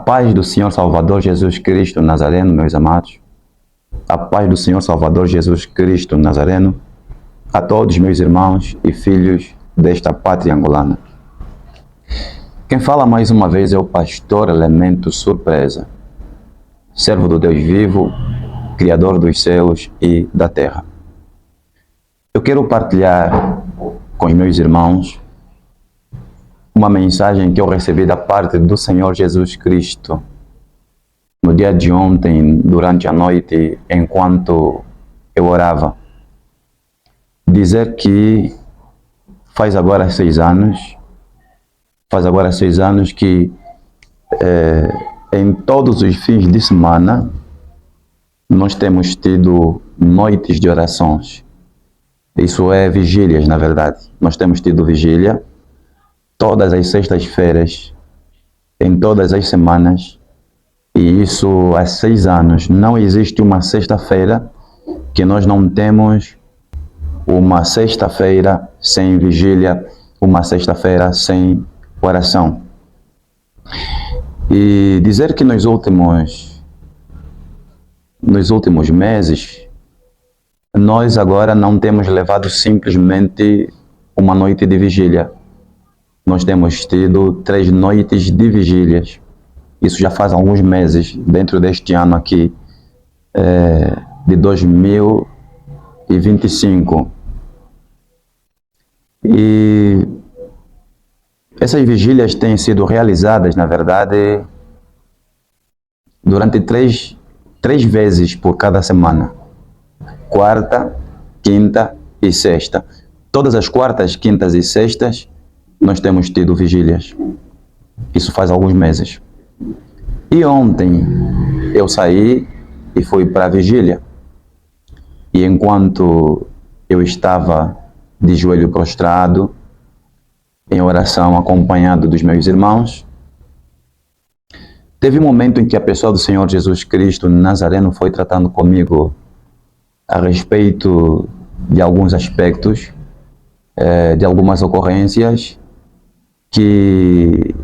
paz do Senhor Salvador Jesus Cristo Nazareno, meus amados. A paz do Senhor Salvador Jesus Cristo Nazareno a todos meus irmãos e filhos desta pátria angolana. Quem fala mais uma vez é o pastor Elemento Surpresa, servo do Deus vivo, Criador dos céus e da terra. Eu quero partilhar com os meus irmãos uma mensagem que eu recebi da parte do Senhor Jesus Cristo no dia de ontem, durante a noite, enquanto eu orava. Dizer que faz agora 6 anos que em todos os fins de semana nós temos tido noites de orações. Isso é vigílias, na verdade. Nós temos tido vigília todas as sextas-feiras, em todas as semanas, e isso há 6 anos. Não existe uma sexta-feira que nós não temos uma sexta-feira sem vigília, uma sexta-feira sem oração. E dizer que nos últimos meses, nós agora não temos levado simplesmente uma noite de vigília. Nós temos tido 3 noites de vigílias. Isso já faz alguns meses, dentro deste ano aqui, de 2025. E essas vigílias têm sido realizadas, na verdade, durante três vezes por cada semana. Quarta, quinta e sexta. Todas as quartas, quintas e sextas, nós temos tido vigílias. Isso faz alguns meses. E ontem eu saí e fui para a vigília. E enquanto eu estava de joelho prostrado, em oração, acompanhado dos meus irmãos, teve um momento em que a pessoa do Senhor Jesus Cristo Nazareno foi tratando comigo a respeito de alguns aspectos, de algumas ocorrências que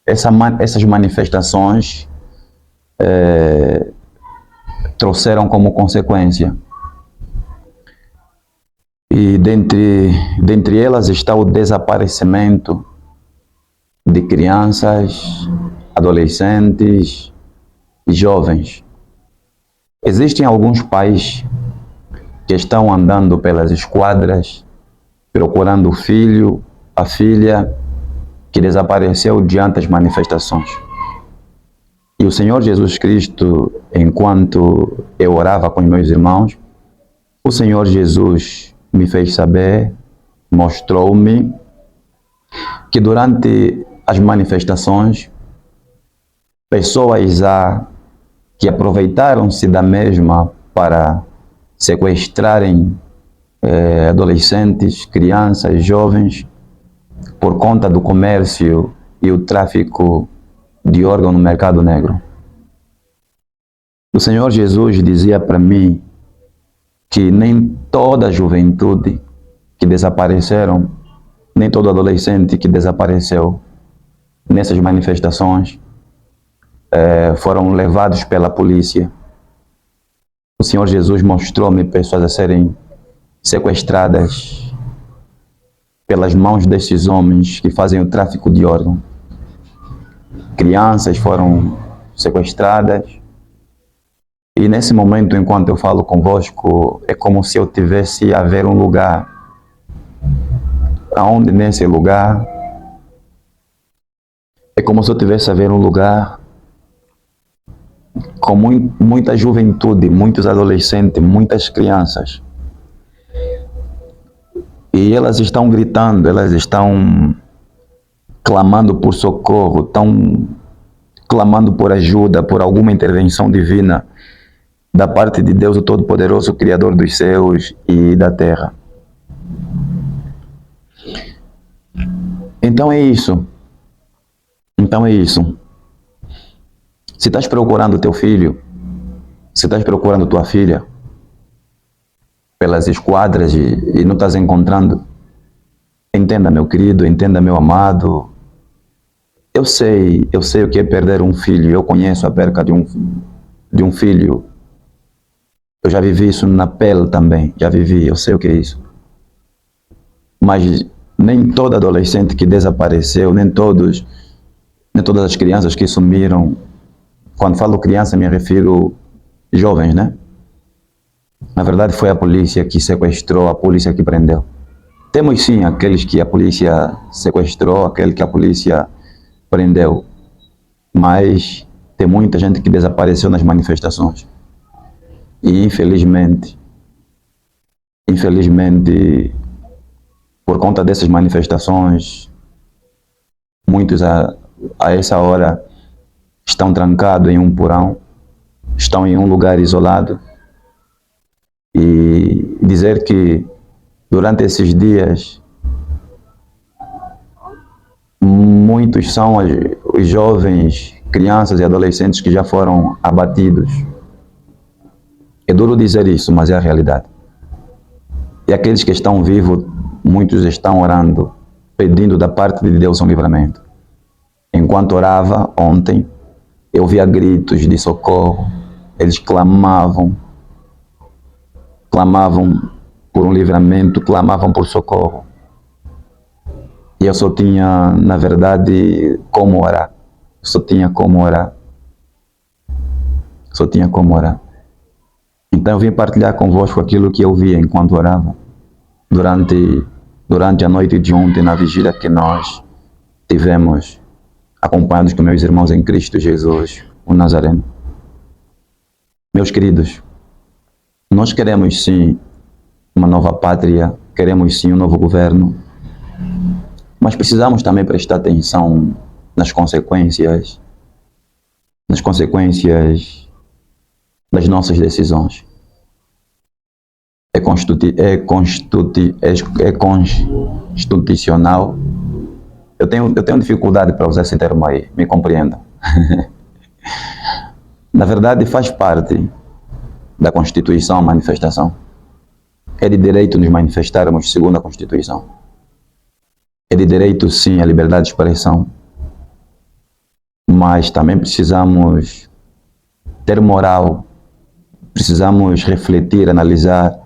essas manifestações trouxeram como consequência. E dentre elas está o desaparecimento de crianças, adolescentes e jovens. Existem alguns pais que estão andando pelas esquadras procurando o filho, a filha que desapareceu diante das manifestações. E o Senhor Jesus Cristo, enquanto eu orava com os meus irmãos, o Senhor Jesus me fez saber, mostrou-me que durante as manifestações, pessoas que aproveitaram-se da mesma para sequestrarem adolescentes, crianças, jovens, por conta do comércio e o tráfico de órgãos no mercado negro. O Senhor Jesus dizia para mim que nem toda a juventude que desapareceram, nem todo adolescente que desapareceu nessas manifestações foram levados pela polícia. O Senhor Jesus mostrou-me pessoas a serem sequestradas pelas mãos desses homens que fazem o tráfico de órgãos. Crianças foram sequestradas. E nesse momento, enquanto eu falo convosco, é como se eu tivesse a ver um lugar, aonde nesse lugar, é como se eu tivesse a ver um lugar com muita juventude, muitos adolescentes, muitas crianças. E elas estão gritando, elas estão clamando por socorro, estão clamando por ajuda, por alguma intervenção divina da parte de Deus, o Todo-Poderoso, Criador dos céus e da terra. Então é isso. Se estás procurando teu filho, se estás procurando tua filha pelas esquadras e não estás encontrando, entenda, meu querido, entenda, meu amado, Eu sei o que é perder um filho, eu conheço a perca de um filho. Eu já vivi isso na pele também, já vivi, eu sei o que é isso. Mas nem todo adolescente que desapareceu, nem todas as crianças que sumiram, quando falo criança me refiro jovens, né? Na verdade foi a polícia que sequestrou, a polícia que prendeu. Temos sim aqueles que a polícia sequestrou, aquele que a polícia prendeu, mas tem muita gente que desapareceu nas manifestações. E infelizmente, por conta dessas manifestações, muitos a essa hora estão trancados em um porão, estão em um lugar isolado. E dizer que durante esses dias muitos são os jovens, crianças e adolescentes que já foram abatidos. É duro dizer isso, mas é a realidade. E aqueles que estão vivos, muitos estão orando, pedindo da parte de Deus um livramento. Enquanto orava ontem, eu via gritos de socorro, eles clamavam por um livramento, clamavam por socorro. E eu só tinha, na verdade, como orar. Só tinha como orar. Então eu vim partilhar convosco aquilo que eu via enquanto orava. Durante a noite de ontem, na vigília que nós tivemos, acompanhados com meus irmãos em Cristo Jesus, o Nazareno. Meus queridos, nós queremos sim uma nova pátria, queremos sim um novo governo, mas precisamos também prestar atenção nas consequências das nossas decisões. É constitucional. Eu tenho dificuldade para usar esse termo aí, me compreenda. Na verdade, faz parte da Constituição a manifestação. É de direito nos manifestarmos segundo a Constituição. É de direito, sim, a liberdade de expressão. Mas também precisamos ter moral, precisamos refletir, analisar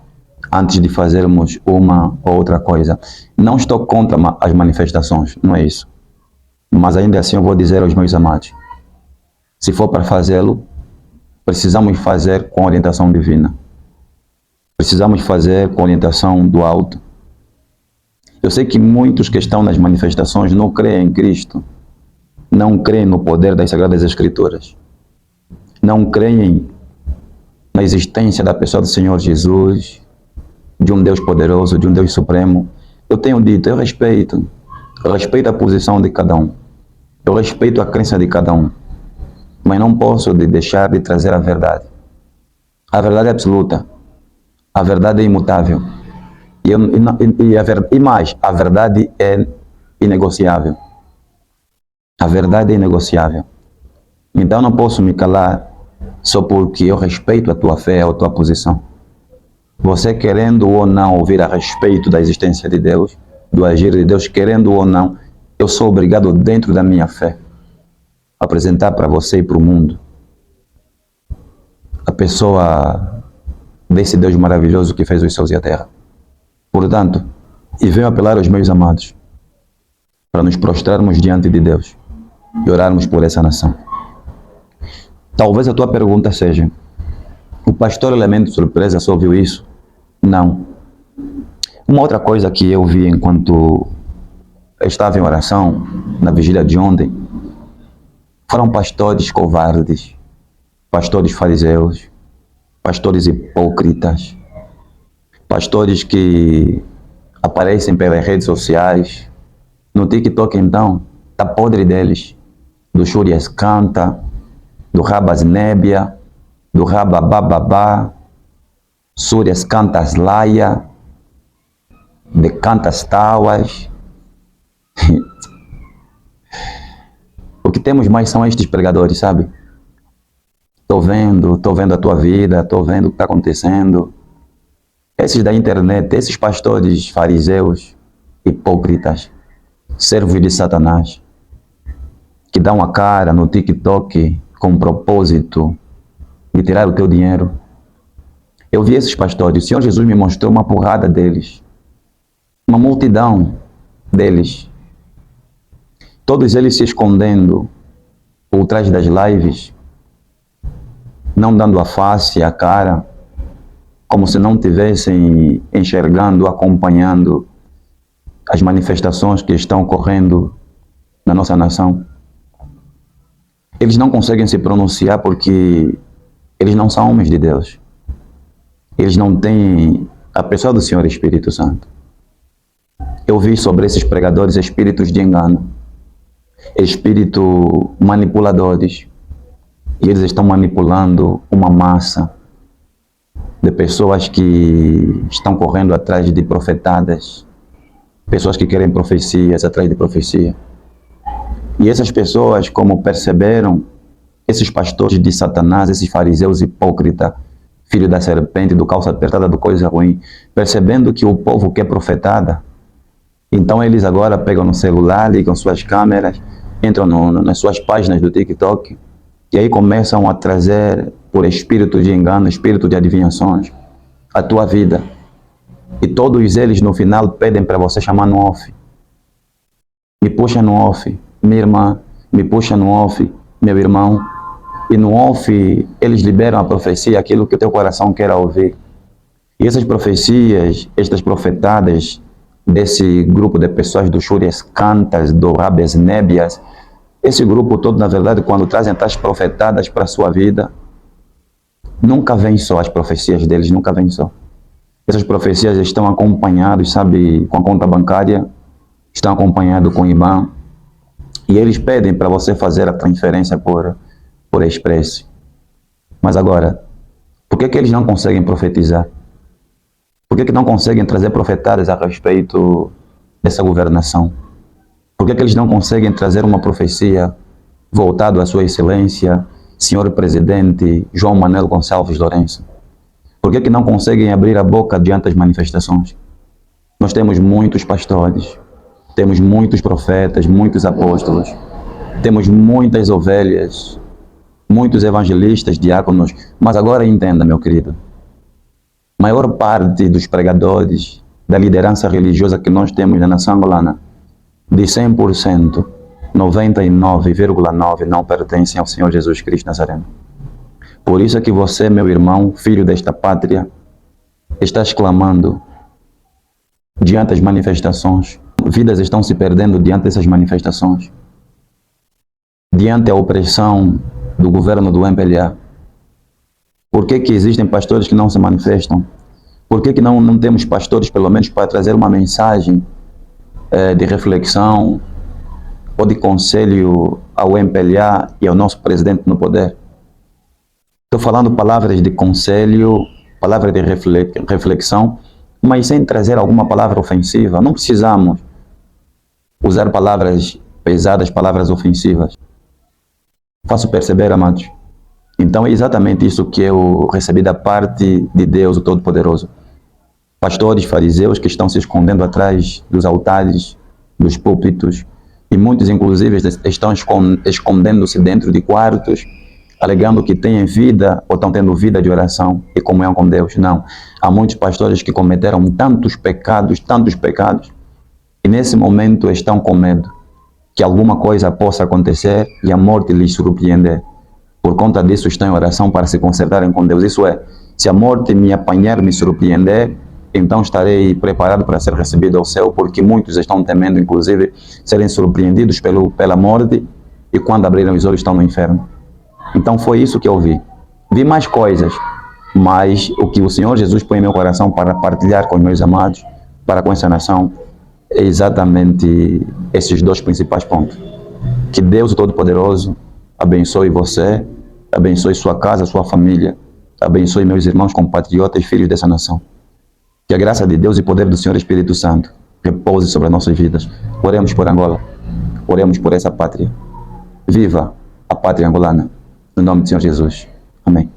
antes de fazermos uma ou outra coisa. Não estou contra as manifestações, não é isso. Mas ainda assim eu vou dizer aos meus amados, se for para fazê-lo, precisamos fazer com orientação divina. Precisamos fazer com orientação do alto. Eu sei que muitos que estão nas manifestações não creem em Cristo, não creem no poder das Sagradas Escrituras, não creem na existência da pessoa do Senhor Jesus, de um Deus poderoso, de um Deus supremo. Eu tenho dito, eu respeito a posição de cada um, eu respeito a crença de cada um, mas não posso deixar de trazer a verdade. A verdade é absoluta, a verdade é imutável, e mais, a verdade é inegociável. A verdade é inegociável. Então não posso me calar só porque eu respeito a tua fé ou a tua posição. Você querendo ou não ouvir a respeito da existência de Deus, do agir de Deus, querendo ou não, eu sou obrigado dentro da minha fé a apresentar para você e para o mundo a pessoa desse Deus maravilhoso que fez os céus e a terra. Portanto, e venho apelar aos meus amados para nos prostrarmos diante de Deus e orarmos por essa nação. Talvez a tua pergunta seja, o pastor Elemento Surpresa só ouviu isso? Não. Uma outra coisa que eu vi enquanto eu estava em oração, na vigília de ontem, foram pastores covardes, pastores fariseus, pastores hipócritas, pastores que aparecem pelas redes sociais. No TikTok, então, tá podre deles, do Shurias Canta, do Rabas Nébia, do Rababababá, Surias Cantas Laia, de Cantas Tawas. O que temos mais são estes pregadores, sabe? Tô vendo a tua vida, tô vendo o que está acontecendo. Esses da internet, esses pastores fariseus, hipócritas, servos de Satanás. que dão a cara no TikTok com o propósito de tirar o teu dinheiro. Eu vi esses pastores, o Senhor Jesus me mostrou uma porrada deles, uma multidão deles, todos eles se escondendo por trás das lives, não dando a face, a cara, como se não estivessem enxergando, acompanhando as manifestações que estão ocorrendo na nossa nação. Eles não conseguem se pronunciar porque eles não são homens de Deus. Eles não têm a pessoa do Senhor Espírito Santo. Eu vi sobre esses pregadores espíritos de engano, espíritos manipuladores, e eles estão manipulando uma massa de pessoas que estão correndo atrás de profetadas, pessoas que querem profecias atrás de profecia. E essas pessoas, como perceberam, esses pastores de Satanás, esses fariseus hipócritas, filho da serpente, do calça apertada, do coisa ruim, percebendo que o povo quer profetada, então eles agora pegam no celular, ligam suas câmeras, entram nas suas páginas do TikTok, e aí começam a trazer, por espírito de engano, espírito de adivinhações, a tua vida. E todos eles no final pedem para você chamar no off. Me puxa no off, minha irmã, me puxa no off, meu irmão. E no off eles liberam a profecia, aquilo que o teu coração quer ouvir. E essas profecias, estas profetadas desse grupo de pessoas do Shurias Cantas, do Rabes Nébias, esse grupo todo, na verdade, quando trazem tais profetadas para a sua vida, nunca vem só as profecias deles, nunca vem só. Essas profecias estão acompanhadas, sabe, com a conta bancária, estão acompanhadas com o IBAN, e eles pedem para você fazer a transferência por Expresso. Mas agora, por que eles não conseguem profetizar? Por que não conseguem trazer profetadas a respeito dessa governação? Por que eles não conseguem trazer uma profecia voltada à sua excelência, senhor presidente João Manuel Gonçalves Lourenço? Por que não conseguem abrir a boca diante das manifestações? Nós temos muitos pastores, temos muitos profetas, muitos apóstolos, temos muitas ovelhas, muitos evangelistas, diáconos, mas agora entenda, meu querido, a maior parte dos pregadores da liderança religiosa que nós temos na nação angolana, de 100%, 99,9% não pertencem ao Senhor Jesus Cristo Nazareno. Por isso é que você, meu irmão, filho desta pátria, está exclamando diante das manifestações. Vidas estão se perdendo diante dessas manifestações. Diante da opressão do governo do MPLA. Por que existem pastores que não se manifestam? Por que não temos pastores, pelo menos, para trazer uma mensagem de reflexão ou de conselho ao MPLA e ao nosso presidente no poder? Estou falando palavras de conselho, palavras de reflexão, mas sem trazer alguma palavra ofensiva. Não precisamos usar palavras pesadas, palavras ofensivas. Faço perceber, amados. Então é exatamente isso que eu recebi da parte de Deus, o Todo-Poderoso. Pastores, fariseus que estão se escondendo atrás dos altares, dos púlpitos, e muitos inclusive estão escondendo-se dentro de quartos, alegando que têm vida ou estão tendo vida de oração e comunhão com Deus. Não. Há muitos pastores que cometeram tantos pecados, e nesse momento estão com medo que alguma coisa possa acontecer e a morte lhes surpreender. Por conta disso estão em oração para se consertarem com Deus. Isso é, se a morte me apanhar, me surpreender, então estarei preparado para ser recebido ao céu, porque muitos estão temendo, inclusive, serem surpreendidos pela morte, e quando abrirem os olhos estão no inferno. Então foi isso que eu vi. Vi mais coisas, mas o que o Senhor Jesus põe em meu coração para partilhar com os meus amados, para com essa nação, é exatamente esses dois principais pontos. Que Deus, o Todo-Poderoso, abençoe você, abençoe sua casa, sua família, abençoe meus irmãos, compatriotas, filhos dessa nação. Que a graça de Deus e o poder do Senhor Espírito Santo repouse sobre as nossas vidas. Oremos por Angola, oremos por essa pátria. Viva a pátria angolana, no nome do Senhor Jesus. Amém.